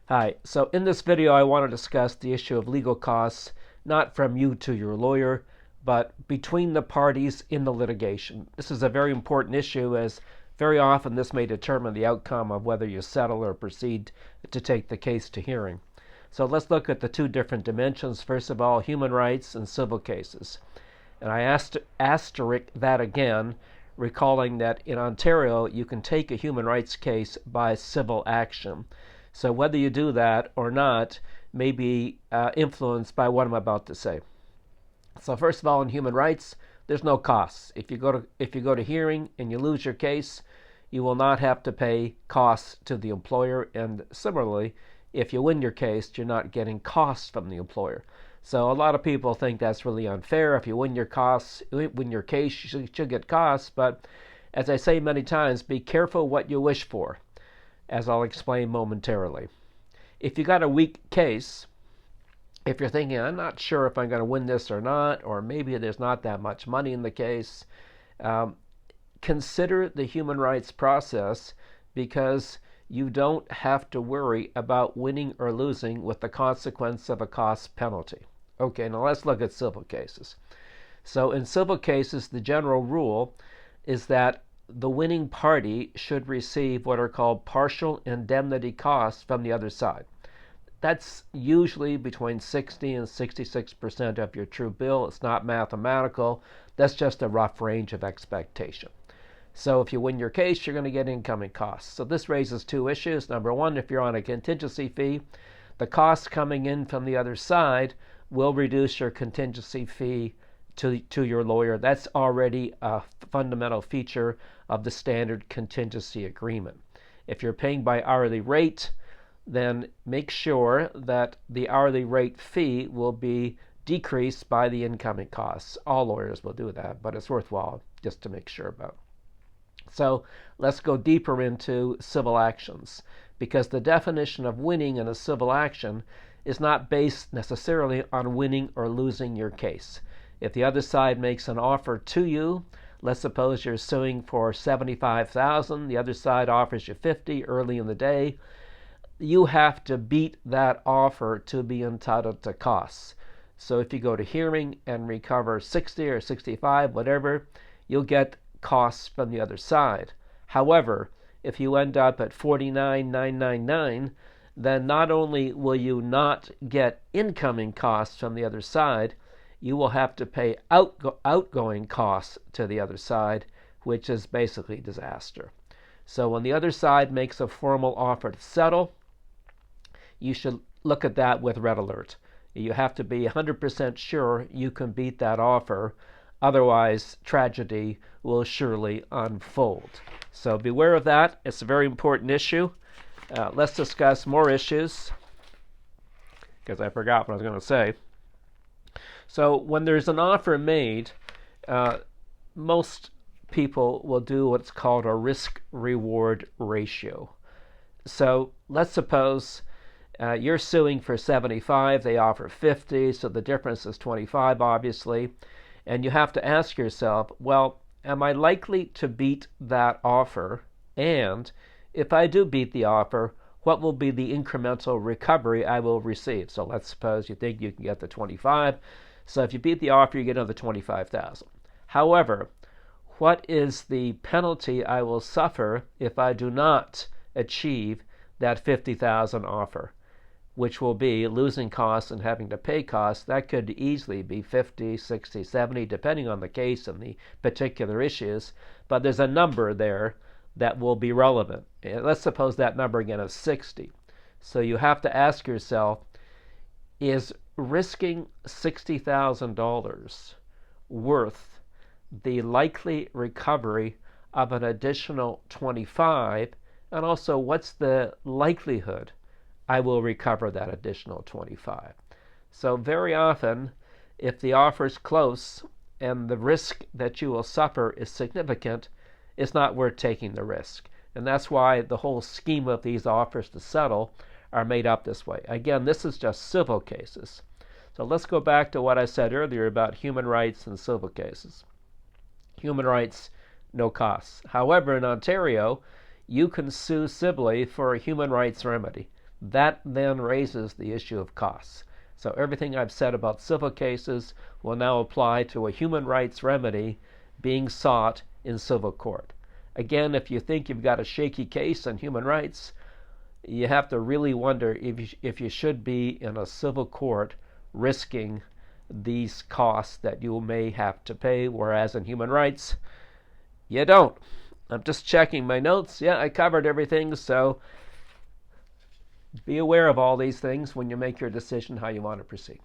Hi, so in this video I want to discuss the issue of legal costs, not from you to your lawyer, but between the parties in the litigation. This is a very important issue as very often this may determine the outcome of whether you settle or proceed to take the case to hearing. So let's look at the two different dimensions. First of all, human rights and civil cases. And I asterisk that again, recalling that in Ontario you can take a human rights case by civil action. So whether you do that or not may be influenced by what I'm about to say. So first of all, in human rights, there's no costs. If you go to hearing and you lose your case, you will not have to pay costs to the employer. And similarly, if you win your case, you're not getting costs from the employer. So a lot of people think that's really unfair. If you win your case, you should get costs. But as I say many times, be careful what you wish for, as I'll explain momentarily. If you got a weak case, if you're thinking, I'm not sure if I'm going to win this or not, or maybe there's not that much money in the case, consider the human rights process, because you don't have to worry about winning or losing with the consequence of a cost penalty. Okay, now let's look at civil cases. So in civil cases, the general rule is that the winning party should receive what are called partial indemnity costs from the other side. That's usually between 60 and 66% of your true bill. It's not mathematical. That's just a rough range of expectation. So if you win your case, you're going to get incoming costs. So this raises two issues. Number one, if you're on a contingency fee, the costs coming in from the other side will reduce your contingency fee to your lawyer. That's already a fundamental feature of the standard contingency agreement. If you're paying by hourly rate, then make sure that the hourly rate fee will be decreased by the incoming costs. All lawyers will do that, but it's worthwhile just to make sure about. So let's go deeper into civil actions, because the definition of winning in a civil action is not based necessarily on winning or losing your case. If the other side makes an offer to you, let's suppose you're suing for $75,000, the other side offers you $50 early in the day, you have to beat that offer to be entitled to costs. So if you go to hearing and recover 60 or 65, whatever, you'll get costs from the other side. However, if you end up at $49,999, then not only will you not get incoming costs from the other side, you will have to pay outgoing costs to the other side, which is basically disaster. So when the other side makes a formal offer to settle, you should look at that with red alert. You have to be 100% sure you can beat that offer. Otherwise, tragedy will surely unfold. So beware of that. It's a very important issue. Let's discuss more issues, because I forgot what I was going to say. So when there's an offer made, most people will do what's called a risk-reward ratio. So let's suppose you're suing for 75, they offer 50, so the difference is 25, obviously. And you have to ask yourself, well, am I likely to beat that offer? And if I do beat the offer, what will be the incremental recovery I will receive? So let's suppose you think you can get the 25. So if you beat the offer, you get another 25,000. However, what is the penalty I will suffer if I do not achieve that 50,000 offer, which will be losing costs and having to pay costs? That could easily be 50, 60, 70, depending on the case and the particular issues. But there's a number there that will be relevant. Let's suppose that number again is 60. So you have to ask yourself, is risking $60,000 worth the likely recovery of an additional 25? And also, what's the likelihood I will recover that additional 25? So very often, if the offer is close and the risk that you will suffer is significant, it's not worth taking the risk. And that's why the whole scheme of these offers to settle are made up this way. Again, this is just civil cases. So let's go back to what I said earlier about human rights and civil cases. Human rights, no costs. However, in Ontario, you can sue civilly for a human rights remedy. That then raises the issue of costs. So everything I've said about civil cases will now apply to a human rights remedy being sought in civil court. Again, if you think you've got a shaky case on human rights, you have to really wonder if you should be in a civil court risking these costs that you may have to pay, whereas in human rights, you don't. I'm just checking my notes. Yeah, I covered everything, so be aware of all these things when you make your decision how you want to proceed.